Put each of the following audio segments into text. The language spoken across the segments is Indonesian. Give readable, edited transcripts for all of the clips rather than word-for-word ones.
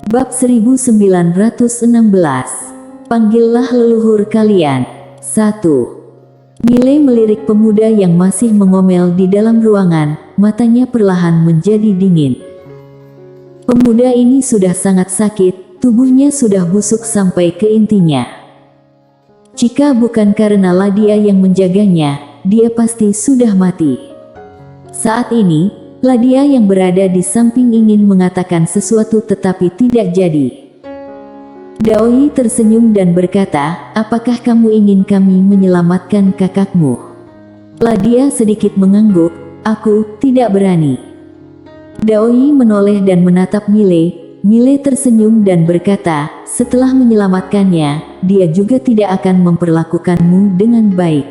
Bab 1916. Panggillah leluhur kalian. 1. Mile melirik pemuda yang masih mengomel di dalam ruangan, matanya perlahan menjadi dingin. Pemuda ini sudah sangat sakit, tubuhnya sudah busuk sampai ke intinya. Jika bukan karena Ladia yang menjaganya, dia pasti sudah mati. Saat ini, Ladia yang berada di samping ingin mengatakan sesuatu tetapi tidak jadi. Daoi tersenyum dan berkata, "Apakah kamu ingin kami menyelamatkan kakakmu?" Ladia sedikit mengangguk, "Aku tidak berani." Daoi menoleh dan menatap Mile. Mile tersenyum dan berkata, "Setelah menyelamatkannya, dia juga tidak akan memperlakukanmu dengan baik."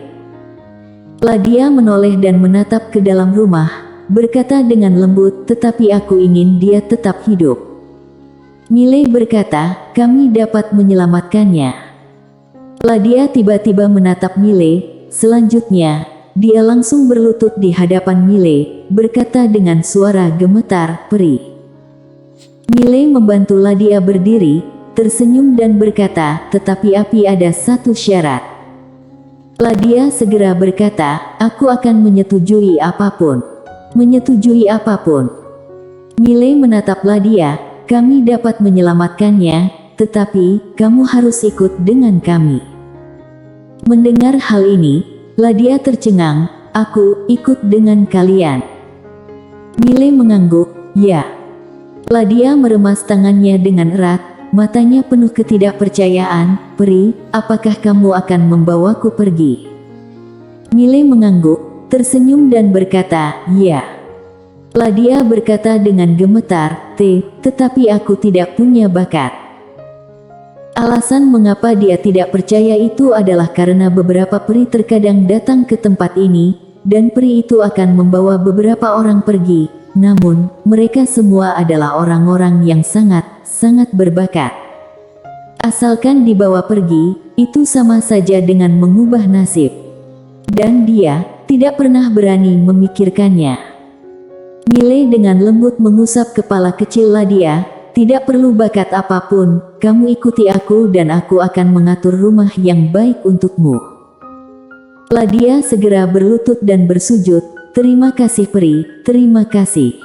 Ladia menoleh dan menatap ke dalam rumah, berkata dengan lembut, "Tetapi aku ingin dia tetap hidup." Mile berkata, "Kami dapat menyelamatkannya." Ladia tiba-tiba menatap Mile, selanjutnya, dia langsung berlutut di hadapan Mile, berkata dengan suara gemetar, "Peri." Mile membantu Ladia berdiri, tersenyum dan berkata, "Tetapi ada satu syarat." Ladia segera berkata, "Aku akan menyetujui apapun." "Menyetujui apapun?" Mile menatap Ladia, "Kami dapat menyelamatkannya, tetapi kamu harus ikut dengan kami." Mendengar hal ini, Ladia tercengang, "Aku ikut dengan kalian." Mile mengangguk, "Ya." Ladia meremas tangannya dengan erat, matanya penuh ketidakpercayaan, "Peri, apakah kamu akan membawaku pergi?" Mile mengangguk, tersenyum dan berkata, "Ya." Ladia berkata dengan gemetar, "Tetapi aku tidak punya bakat." Alasan mengapa dia tidak percaya itu adalah karena beberapa peri terkadang datang ke tempat ini, dan peri itu akan membawa beberapa orang pergi, namun, mereka semua adalah orang-orang yang sangat berbakat. Asalkan dibawa pergi, itu sama saja dengan mengubah nasib. Dan dia tidak pernah berani memikirkannya. Mile dengan lembut mengusap kepala kecil Ladia, "Tidak perlu bakat apapun, kamu ikuti aku dan aku akan mengatur rumah yang baik untukmu." Ladia segera berlutut dan bersujud, "Terima kasih peri, terima kasih."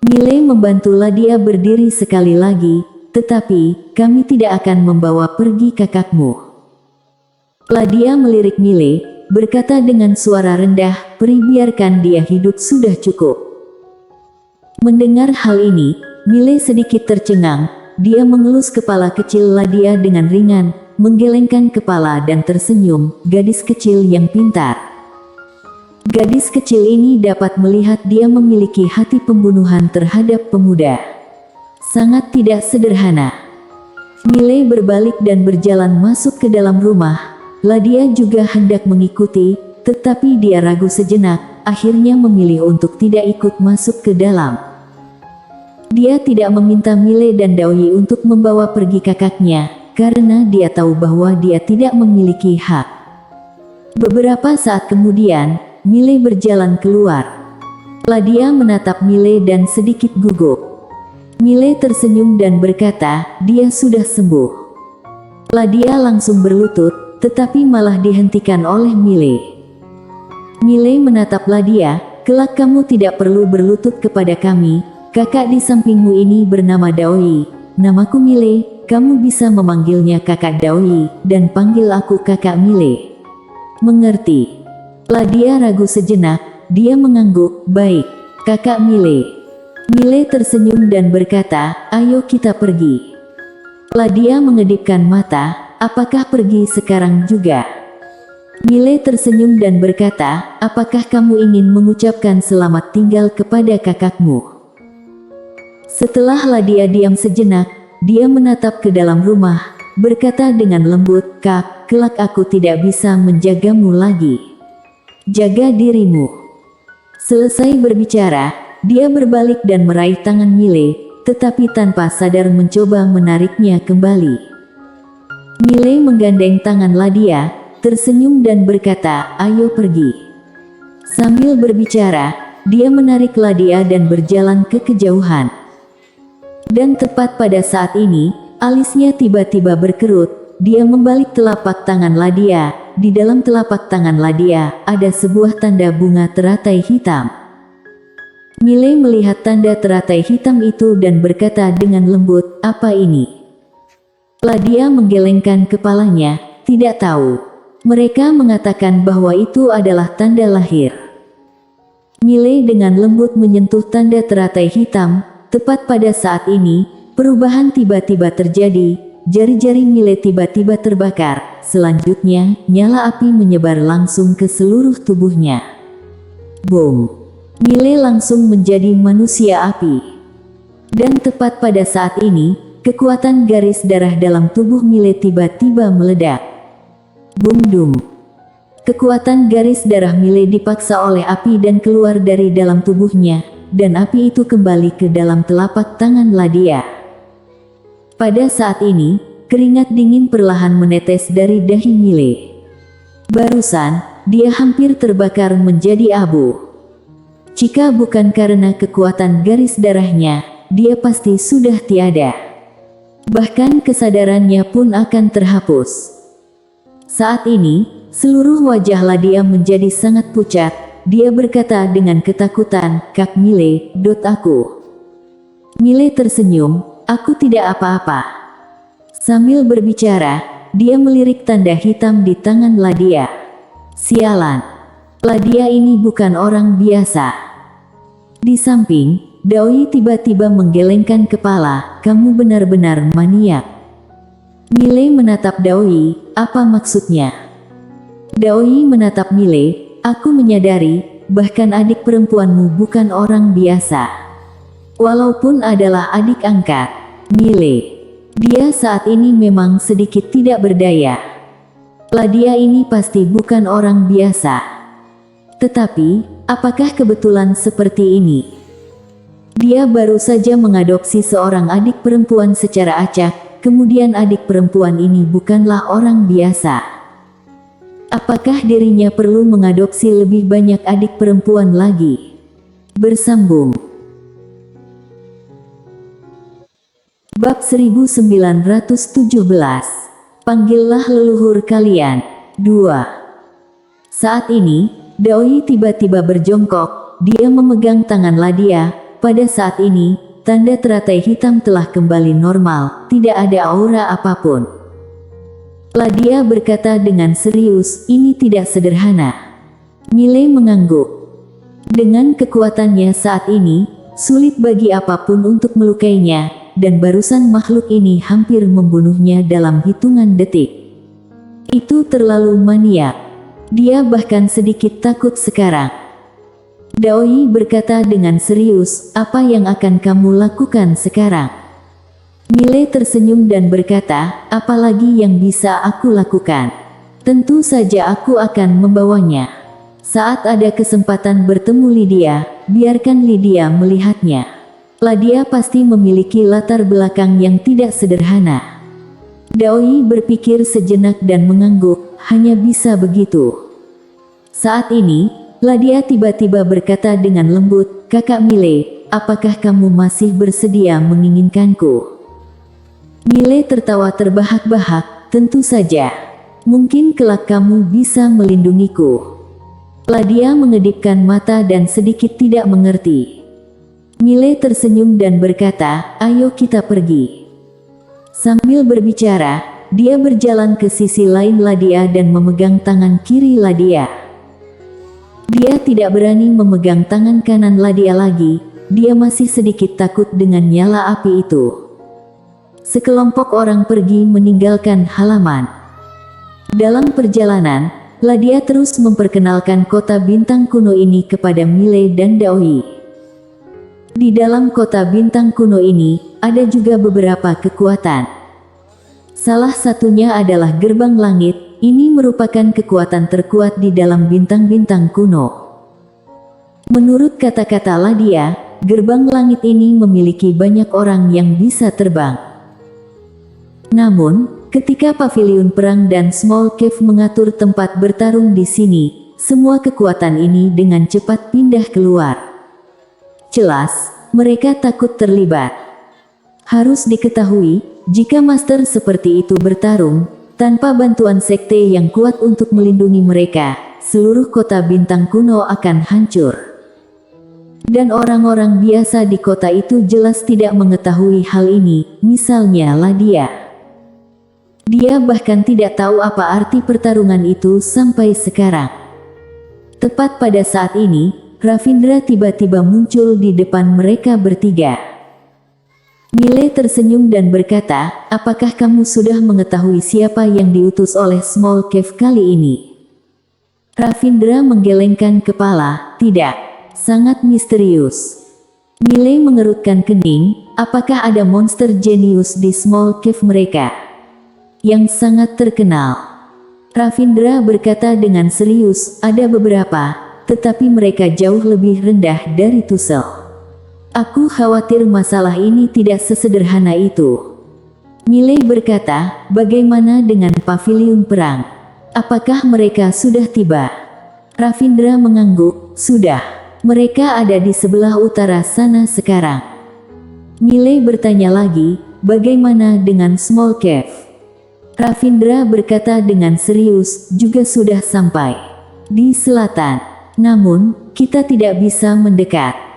Mile membantu Ladia berdiri sekali lagi, "Tetapi, kami tidak akan membawa pergi kakakmu." Ladia melirik Mile, berkata dengan suara rendah, "Peri, biarkan dia hidup sudah cukup." Mendengar hal ini, Mile sedikit tercengang, dia mengelus kepala kecil Ladia dengan ringan, menggelengkan kepala dan tersenyum, gadis kecil yang pintar. Gadis kecil ini dapat melihat dia memiliki hati pembunuhan terhadap pemuda. Sangat tidak sederhana. Mile berbalik dan berjalan masuk ke dalam rumah. Ladia juga hendak mengikuti, tetapi dia ragu sejenak, akhirnya memilih untuk tidak ikut masuk ke dalam. Dia tidak meminta Mile dan Daoi untuk membawa pergi kakaknya, karena dia tahu bahwa dia tidak memiliki hak. Beberapa saat kemudian, Mile berjalan keluar. Ladia menatap Mile dan sedikit gugup. Mile tersenyum dan berkata, "Dia sudah sembuh." Ladia langsung berlutut, tetapi malah dihentikan oleh Mile. Mile menatap Ladia, "Kelak kamu tidak perlu berlutut kepada kami, kakak di sampingmu ini bernama Daoi, namaku Mile, kamu bisa memanggilnya kakak Daoi, dan panggil aku kakak Mile." "Mengerti." Ladia ragu sejenak, dia mengangguk, "Baik, kakak Mile." Mile tersenyum dan berkata, "Ayo kita pergi." Ladia mengedipkan mata, "Apakah pergi sekarang juga?" Mile tersenyum dan berkata, "Apakah kamu ingin mengucapkan selamat tinggal kepada kakakmu?" Setelah Ladia diam sejenak, dia menatap ke dalam rumah, berkata dengan lembut, "Kak, kelak aku tidak bisa menjagamu lagi. Jaga dirimu." Selesai berbicara, dia berbalik dan meraih tangan Mile, tetapi tanpa sadar mencoba menariknya kembali. Mile menggandeng tangan Ladia, tersenyum dan berkata, "Ayo pergi." Sambil berbicara, dia menarik Ladia dan berjalan ke kejauhan. Dan tepat pada saat ini, alisnya tiba-tiba berkerut. Dia membalik telapak tangan Ladia. Di dalam telapak tangan Ladia, ada sebuah tanda bunga teratai hitam. Miley melihat tanda teratai hitam itu dan berkata dengan lembut, "Apa ini?" Ladia menggelengkan kepalanya, "Tidak tahu. Mereka mengatakan bahwa itu adalah tanda lahir." Miley dengan lembut menyentuh tanda teratai hitam. Tepat pada saat ini, perubahan tiba-tiba terjadi. Jari-jari Miley tiba-tiba terbakar. Selanjutnya, nyala api menyebar langsung ke seluruh tubuhnya. Boom! Miley langsung menjadi manusia api. Dan tepat pada saat ini, kekuatan garis darah dalam tubuh Miley tiba-tiba meledak. Bum-dum. Kekuatan garis darah Miley dipaksa oleh api dan keluar dari dalam tubuhnya, dan api itu kembali ke dalam telapak tangan Ladia. Pada saat ini, keringat dingin perlahan menetes dari dahi Miley. Barusan, dia hampir terbakar menjadi abu. Jika bukan karena kekuatan garis darahnya, dia pasti sudah tiada. Bahkan kesadarannya pun akan terhapus. Saat ini, seluruh wajah Ladia menjadi sangat pucat. Dia berkata dengan ketakutan, "Kak Miley, aku." Miley tersenyum, "Aku tidak apa-apa." Sambil berbicara, dia melirik tanda hitam di tangan Ladia. Sialan. Ladia ini bukan orang biasa. Di samping, Daoi tiba-tiba menggelengkan kepala, "Kamu benar-benar maniak." Miley menatap Daoi, "Apa maksudnya?" Daoi menatap Miley, "Aku menyadari, bahkan adik perempuanmu bukan orang biasa. Walaupun adalah adik angkat, Miley. Dia saat ini memang sedikit tidak berdaya. Ladia ini pasti bukan orang biasa. Tetapi, apakah kebetulan seperti ini? Dia baru saja mengadopsi seorang adik perempuan secara acak, kemudian adik perempuan ini bukanlah orang biasa. Apakah dirinya perlu mengadopsi lebih banyak adik perempuan lagi?" Bersambung. Bab 1917. Panggillah leluhur kalian. 2. Saat ini, Daoi tiba-tiba berjongkok. Dia memegang tangan Ladia. Pada saat ini, tanda teratai hitam telah kembali normal, tidak ada aura apapun. Ladia berkata dengan serius, "Ini tidak sederhana." Miley mengangguk. Dengan kekuatannya saat ini, sulit bagi apapun untuk melukainya, dan barusan makhluk ini hampir membunuhnya dalam hitungan detik. Itu terlalu maniak. Dia bahkan sedikit takut sekarang. Daoi berkata dengan serius, "Apa yang akan kamu lakukan sekarang?" Miley tersenyum dan berkata, "Apalagi yang bisa aku lakukan? Tentu saja aku akan membawanya. Saat ada kesempatan bertemu Lydia, biarkan Lydia melihatnya. Ladia pasti memiliki latar belakang yang tidak sederhana." Daoi berpikir sejenak dan mengangguk, "Hanya bisa begitu." Saat ini, Ladia tiba-tiba berkata dengan lembut, "Kakak Miley, apakah kamu masih bersedia menginginkanku?" Miley tertawa terbahak-bahak, "Tentu saja. Mungkin kelak kamu bisa melindungiku." Ladia mengedipkan mata dan sedikit tidak mengerti. Miley tersenyum dan berkata, "Ayo kita pergi." Sambil berbicara, dia berjalan ke sisi lain Ladia dan memegang tangan kiri Ladia. Dia tidak berani memegang tangan kanan Ladia lagi, dia masih sedikit takut dengan nyala api itu. Sekelompok orang pergi meninggalkan halaman. Dalam perjalanan, Ladia terus memperkenalkan kota bintang kuno ini kepada Miley dan Daoi. Di dalam kota bintang kuno ini, ada juga beberapa kekuatan. Salah satunya adalah gerbang langit. Ini merupakan kekuatan terkuat di dalam bintang-bintang kuno. Menurut kata-kata Ladia, gerbang langit ini memiliki banyak orang yang bisa terbang. Namun, ketika paviliun perang dan small cave mengatur tempat bertarung di sini, semua kekuatan ini dengan cepat pindah keluar. Jelas, mereka takut terlibat. Harus diketahui, jika master seperti itu bertarung, tanpa bantuan sekte yang kuat untuk melindungi mereka, seluruh kota bintang kuno akan hancur. Dan orang-orang biasa di kota itu jelas tidak mengetahui hal ini, misalnya Ladia. Dia bahkan tidak tahu apa arti pertarungan itu sampai sekarang. Tepat pada saat ini, Ravindra tiba-tiba muncul di depan mereka bertiga. Mile tersenyum dan berkata, apakah kamu sudah mengetahui siapa yang diutus oleh Small Cave kali ini? Ravindra menggelengkan kepala, tidak, sangat misterius. Mile mengerutkan kening, apakah ada monster jenius di Small Cave mereka? Yang sangat terkenal. Ravindra berkata dengan serius, ada beberapa, tetapi mereka jauh lebih rendah dari Tusel. Aku khawatir masalah ini tidak sesederhana itu. Mile berkata, bagaimana dengan paviliun perang? Apakah mereka sudah tiba? Ravindra mengangguk, sudah. Mereka ada di sebelah utara sana sekarang. Mile bertanya lagi, bagaimana dengan Small Cave? Ravindra berkata dengan serius, juga sudah sampai di selatan. Namun, kita tidak bisa mendekat.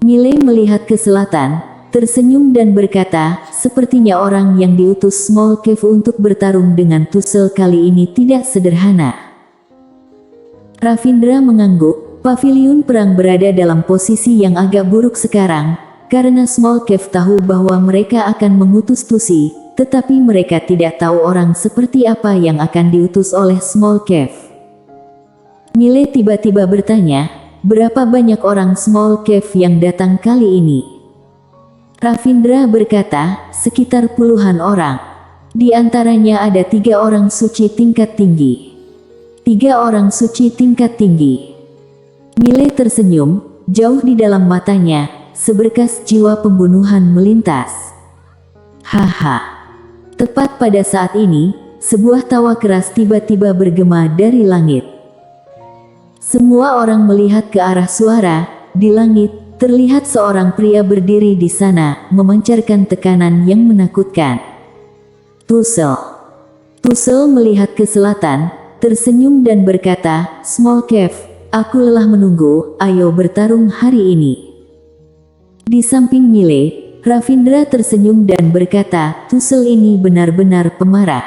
Mile melihat ke selatan, tersenyum dan berkata, sepertinya orang yang diutus Small Cave untuk bertarung dengan Tusel kali ini tidak sederhana. Ravindra mengangguk, paviliun perang berada dalam posisi yang agak buruk sekarang, karena Small Cave tahu bahwa mereka akan mengutus Tusi, tetapi mereka tidak tahu orang seperti apa yang akan diutus oleh Small Cave. Mile tiba-tiba bertanya, berapa banyak orang Small Cave yang datang kali ini? Ravindra berkata, sekitar puluhan orang. Di antaranya ada 3 orang suci tingkat tinggi. 3 orang suci tingkat tinggi. Mile tersenyum, jauh di dalam matanya, seberkas jiwa pembunuhan melintas. Haha. Tepat pada saat ini, sebuah tawa keras tiba-tiba bergema dari langit. Semua orang melihat ke arah suara. Di langit, terlihat seorang pria berdiri di sana, memancarkan tekanan yang menakutkan. Tusel. Tusel melihat ke selatan, tersenyum dan berkata, Small Cave, aku lelah menunggu, ayo bertarung hari ini. Di samping Mile, Ravindra tersenyum dan berkata, Tusel ini benar-benar pemarah.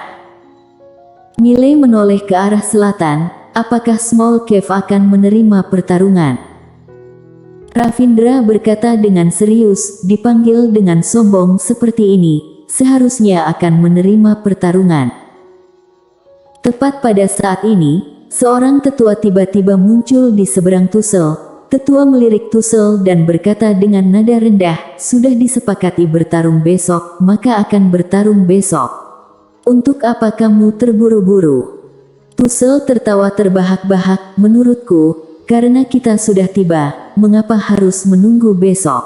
Mile menoleh ke arah selatan. Apakah Small Cave akan menerima pertarungan? Ravindra berkata dengan serius, dipanggil dengan sombong seperti ini, seharusnya akan menerima pertarungan. Tepat pada saat ini, seorang tetua tiba-tiba muncul di seberang Tusel. Tetua melirik Tusel dan berkata dengan nada rendah, sudah disepakati bertarung besok, maka akan bertarung besok. Untuk apa kamu terburu-buru? Tusel tertawa terbahak-bahak, menurutku, karena kita sudah tiba, mengapa harus menunggu besok?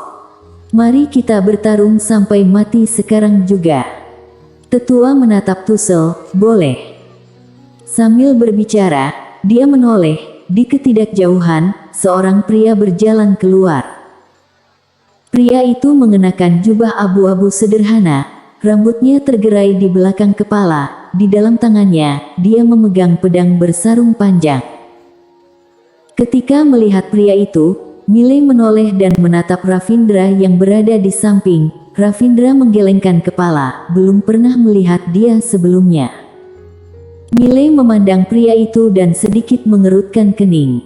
Mari kita bertarung sampai mati sekarang juga. Tetua menatap Tusel, boleh. Sambil berbicara, dia menoleh, di ketidakjauhan, seorang pria berjalan keluar. Pria itu mengenakan jubah abu-abu sederhana, rambutnya tergerai di belakang kepala. Di dalam tangannya, dia memegang pedang bersarung panjang. Ketika melihat pria itu, Mile menoleh dan menatap Ravindra yang berada di samping. Ravindra menggelengkan kepala, belum pernah melihat dia sebelumnya. Mile memandang pria itu dan sedikit mengerutkan kening.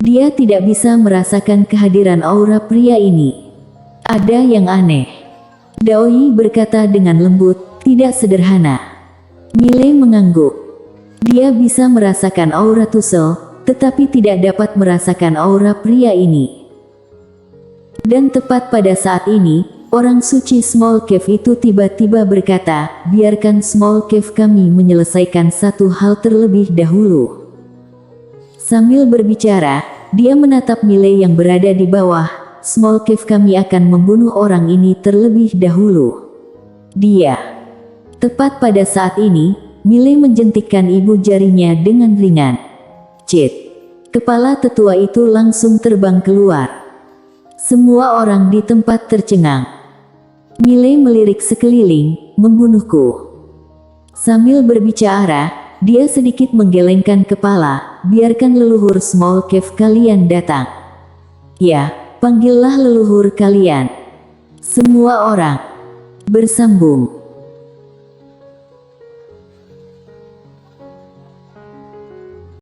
Dia tidak bisa merasakan kehadiran aura pria ini. Ada yang aneh. Daoi berkata dengan lembut, tidak sederhana. Mile mengangguk. Dia bisa merasakan aura Tusel, tetapi tidak dapat merasakan aura pria ini. Dan tepat pada saat ini, orang suci Small Cave itu tiba-tiba berkata, biarkan Small Cave kami menyelesaikan satu hal terlebih dahulu. Sambil berbicara, dia menatap Mile yang berada di bawah. Small Cave kami akan membunuh orang ini terlebih dahulu. Dia. Tepat pada saat ini, Mile menjentikkan ibu jarinya dengan ringan. Cit. Kepala tetua itu langsung terbang keluar. Semua orang di tempat tercengang. Miley melirik sekeliling, membunuhku. Sambil berbicara, dia sedikit menggelengkan kepala, biarkan leluhur Small Cave kalian datang. Ya, panggillah leluhur kalian. Semua orang bersambung.